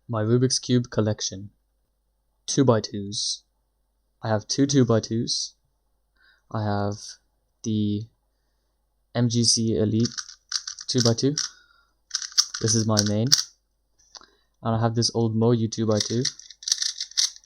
My Rubik's Cube collection. 2x2s. I have two 2x2s. I have the MGC Elite 2x2. This is my main. And I have this old Moyu 2x2,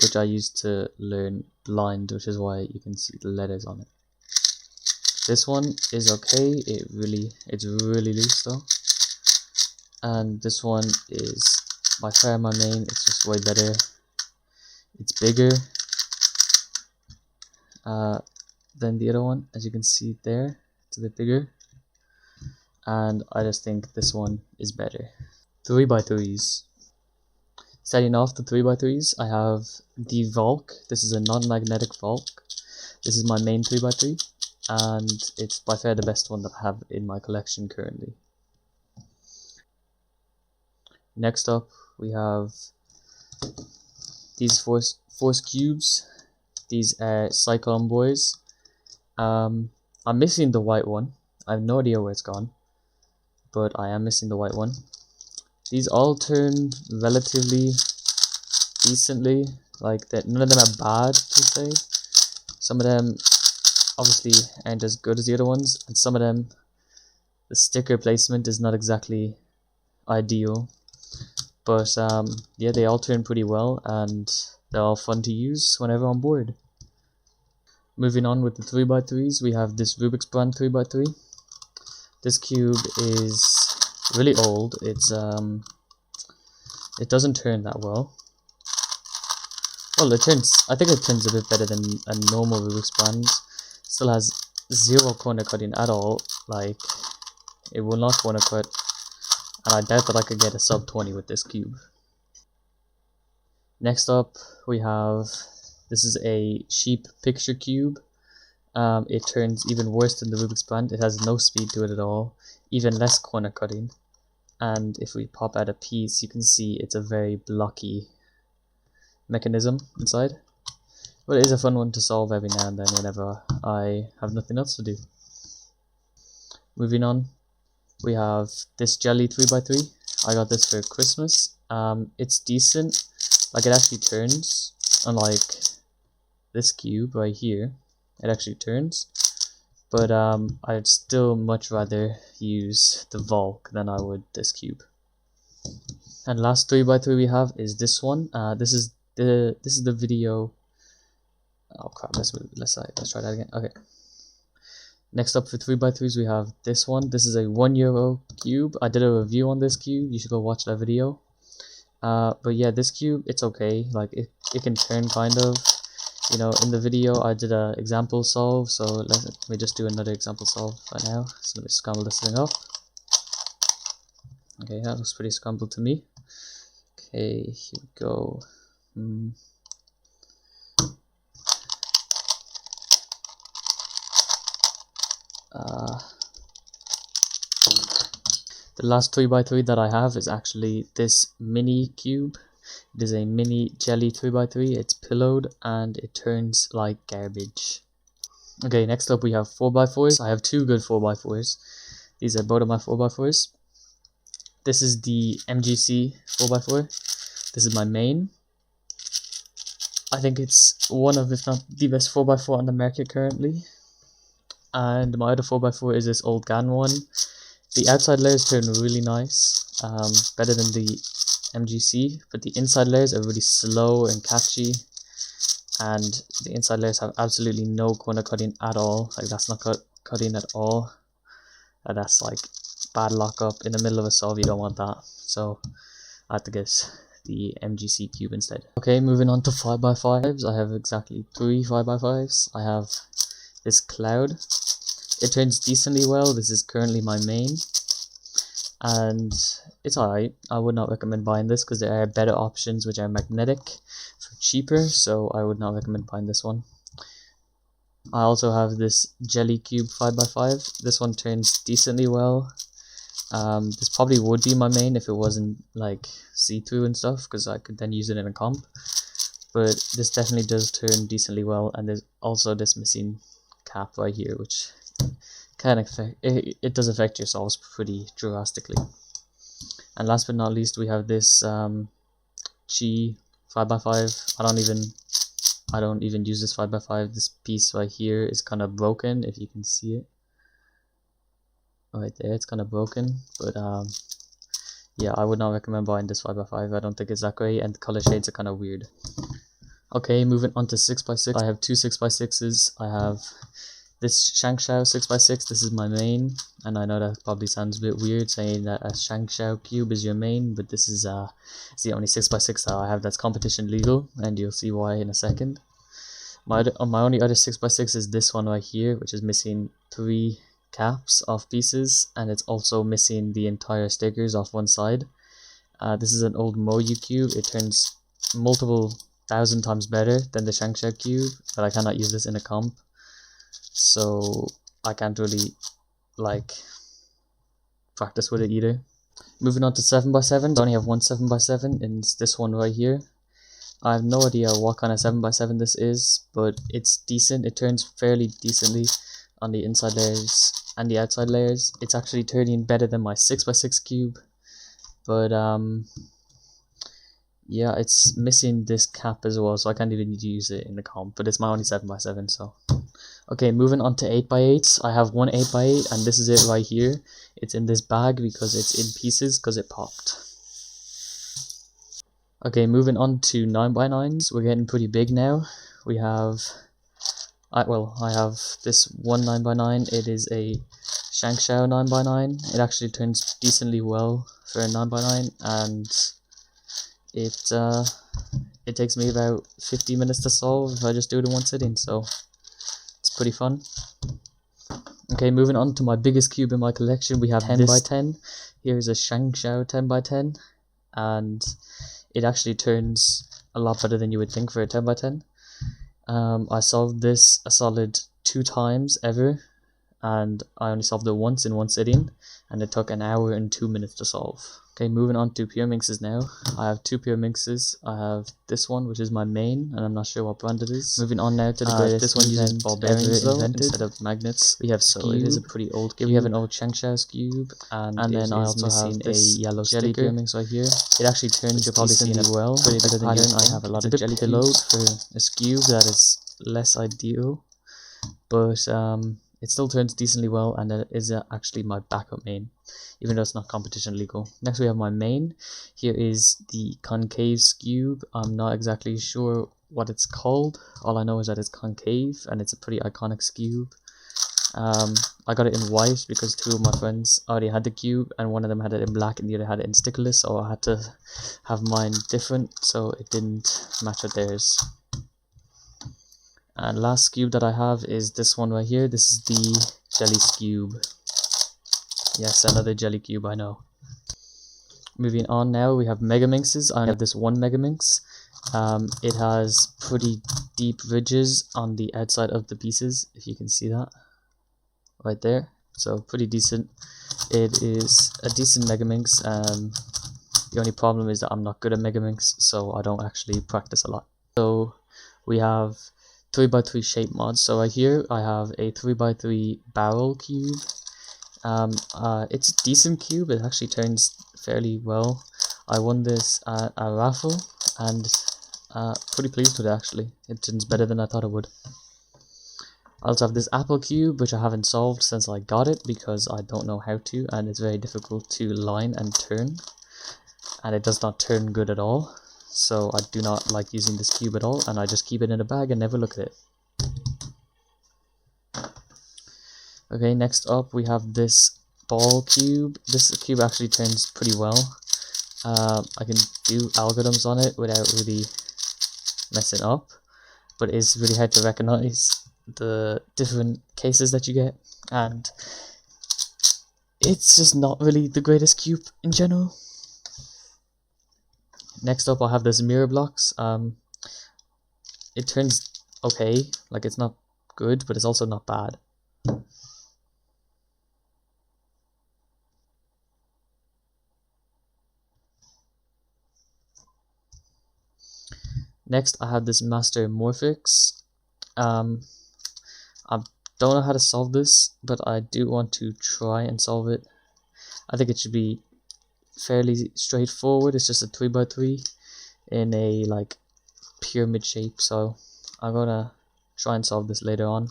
which I used to learn blind, which is why you can see the letters on it. This one is okay, it's really loose though. And this one is by far my main, it's just way better. It's bigger than the other one, as you can see there, it's a bit bigger. And I just think this one is better. 3x3s. Starting off the 3x3s, I have the Volk. This is a non-magnetic Volk. This is my main 3x3, and it's by far the best one that I have in my collection currently. Next up, we have these four Skewbs. These are Cyclone Boys. I'm missing the white one. I have no idea where it's gone, but I am missing the white one. These all turn relatively decently, like that. None of them are bad per se. Some of them obviously aren't as good as the other ones, and some of them, the sticker placement is not exactly ideal. But yeah, they all turn pretty well, and they're all fun to use whenever on board. Moving on with the 3x3s, we have this Rubik's brand 3x3. This cube is really old. It's it doesn't turn that well. Well, it turns. I think it turns a bit better than a normal Rubik's brand. Still has zero corner cutting at all. Like, it will not corner cut, and I doubt that I could get a sub 20 with this cube. Next up, we have, this is a sheep picture cube. It turns even worse than the Rubik's brand. It has no speed to it at all, even less corner cutting. And if we pop out a piece, you can see it's a very blocky mechanism inside. But it is a fun one to solve every now and then whenever I have nothing else to do. Moving on, we have this jelly 3x3. I got this for Christmas. It's decent. Like, it actually turns, unlike this cube right here. It actually turns. But I'd still much rather use the Volk than I would this cube. And last 3x3 we have is this one. This is the video. Oh crap! Let's try that again. Okay. Next up for 3x3s we have this one. This is a €1 cube. I did a review on this cube. You should go watch that video. But yeah, this cube, it's okay. Like, it can turn kind of. You know, in the video I did an example solve, so let me just do another example solve right now. So let me scramble this thing up. Okay, that looks pretty scrambled to me. Okay, here we go. The last 3x3 that I have is actually this mini cube. It is a mini jelly 3x3, it's pillowed and it turns like garbage. Okay, next up we have 4x4s. I have two good 4x4s. These are both of my 4x4s. This is the MGC 4x4. This is my main. I think it's one of, if not the best 4x4 on the market currently. And my other 4x4 is this old GAN one. The outside layers turn really nice, better than the MGC, but the inside layers are really slow and catchy, and the inside layers have absolutely no corner cutting at all. Like, that's not cutting at all, and that's like bad lockup in the middle of a solve. You don't want that, so I had to get the MGC cube instead. Okay, moving on to 5x5s. I have exactly 3 5x5s. I have this cloud. It turns decently well. This is currently my main, and it's alright. I would not recommend buying this because there are better options which are magnetic for cheaper, so I would not recommend buying this one. I also have this jelly cube 5x5. This one turns decently well. This probably would be my main if it wasn't like see-through and stuff, because I could then use it in a comp, but this definitely does turn decently well. And there's also this missing cap right here, which kind of it does affect your solves pretty drastically. And last but not least, we have this G 5x5. I don't even use this 5x5. This piece right here is kind of broken, if you can see it. Right there, it's kind of broken, but yeah, I would not recommend buying this 5x5. I don't think it's that great, and the color shades are kind of weird. Okay, moving on to 6x6. I have two 6x6s. I have this Shangshao 6x6. This is my main, and I know that probably sounds a bit weird saying that a Shangshao cube is your main, but this is it's the only 6x6 that I have that's competition legal, and you'll see why in a second. My only other 6x6 is this one right here, which is missing 3 caps off pieces, and it's also missing the entire stickers off one side. This is an old Moyu cube. It turns multiple 1,000 times better than the Shangshao cube, but I cannot use this in a comp, so I can't really like practice with it either. Moving on to 7x7, I only have one 7x7, and it's this one right here. I have no idea what kind of 7x7 this is, but it's decent. It turns fairly decently on the inside layers and the outside layers. It's actually turning better than my 6x6 cube, but yeah, it's missing this cap as well, so I can't even use it in the comp, but it's my only 7x7, so. Okay, moving on to 8x8s. I have one 8x8, and this is it right here. It's in this bag because it's in pieces because it popped. Okay, moving on to 9x9s. We're getting pretty big now. We have, I have this one 9x9. It is a Shangshao 9x9. It actually turns decently well for a 9x9, and it takes me about 50 minutes to solve if I just do it in one sitting, so it's pretty fun. Okay, moving on to my biggest cube in my collection, we have 10x10. Here's a Shangshao 10x10, and it actually turns a lot better than you would think for a 10x10. I solved this a solid 2 times ever, and I only solved it once in one sitting, and it took 1 hour and 2 minutes to solve. Okay, moving on to pure minxes now. I have 2 pure minxes. I have this one, which is my main, and I'm not sure what brand it is. Moving on now to the greatest. This one uses ball bearings though, instead of magnets. We have Skewb. So it is a pretty old cube. We have an old Shangshao Skewb, and then I also have this yellow jelly pure minx right here. It actually turns decently well. Pretty better than I have a lot of jelly pillowed for a Skewb that is less ideal, but it still turns decently well, and it is actually my backup main, even though it's not competition legal. Next we have my main. Here is the concave Skewb. I'm not exactly sure what it's called. All I know is that it's concave, and it's a pretty iconic Skewb. I got it in white because 2 of my friends already had the cube, and one of them had it in black and the other had it in stickerless, so I had to have mine different, so it didn't match with theirs. And last Skewb that I have is this one right here. This is the jelly Skewb. Yes, another jelly cube, I know. Moving on now, we have Megaminxes. I have this one Megaminx. It has pretty deep ridges on the outside of the pieces, if you can see that. Right there. So pretty decent. It is a decent Megaminx. The only problem is that I'm not good at Megaminx, so I don't actually practice a lot. So we have 3x3 shape mods. So right here I have a 3x3 barrel cube. It's a decent cube. It actually turns fairly well. I won this at a raffle, and pretty pleased with it actually. It turns better than I thought it would. I also have this apple cube, which I haven't solved since I got it because I don't know how to, and it's very difficult to line and turn, and it does not turn good at all. So I do not like using this cube at all, and I just keep it in a bag and never look at it. Okay, next up we have this ball cube. This cube actually turns pretty well. I can do algorithms on it without really messing up, but it's really hard to recognize the different cases that you get, and it's just not really the greatest cube in general. Next up I have this mirror blocks. It turns okay, like it's not good, but it's also not bad. Next I have this Master Morphix. I don't know how to solve this, but I do want to try and solve it. I think it should be fairly straightforward. It's just a 3x3. in a like pyramid shape, so I'm gonna try and solve this later on.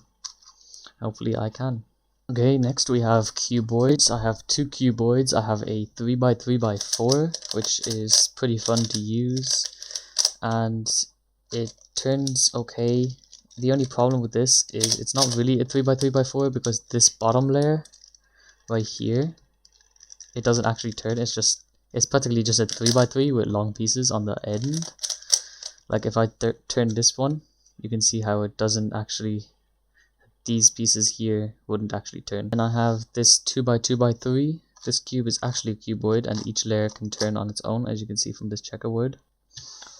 Hopefully I can. Okay, next we have cuboids. I have two cuboids. I have a 3x3x4, which is pretty fun to use, and it turns okay. The only problem with this is it's not really a 3x3x4 because this bottom layer right here, it doesn't actually turn. It's practically just a 3x3 with long pieces on the end. Like if I turn this one, you can see how it doesn't actually, these pieces here wouldn't actually turn. And I have this 2x2x3. This cube is actually a cuboid and each layer can turn on its own, as you can see from this checkerboard.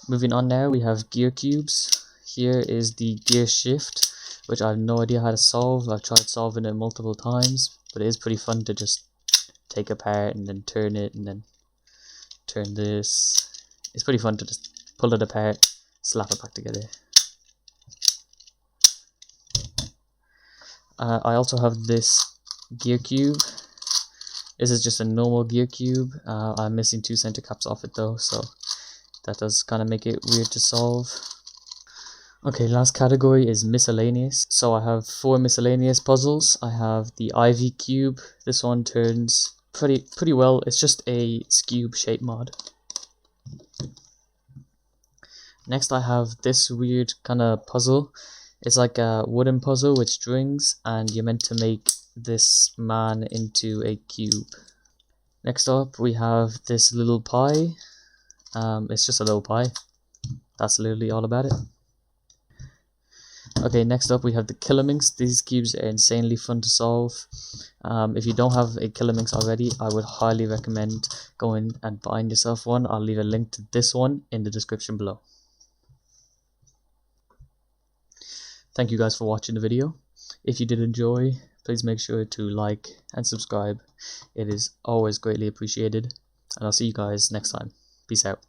Moving on now, we have gear cubes. Here is the gear shift, which I have no idea how to solve. I've tried solving it multiple times, but it is pretty fun to just take apart and then turn it and then turn this. It's pretty fun to just pull it apart, slap it back together. I also have this gear cube. This is just a normal gear cube. I'm missing two center caps off it though, so that does kind of make it weird to solve. Okay, last category is miscellaneous. So I have 4 miscellaneous puzzles. I have the Ivy cube. This one turns pretty well. It's just a Skewb shape mod. Next I have this weird kind of puzzle. It's like a wooden puzzle with strings, and you're meant to make this man into a cube. Next up we have this little pie. It's just a little pie. That's literally all about it. Okay, next up we have the Megaminx. These cubes are insanely fun to solve. If you don't have a Megaminx already, I would highly recommend going and buying yourself one. I'll leave a link to this one in the description below. Thank you guys for watching the video. If you did enjoy, please make sure to like and subscribe. It is always greatly appreciated. And I'll see you guys next time. Peace out.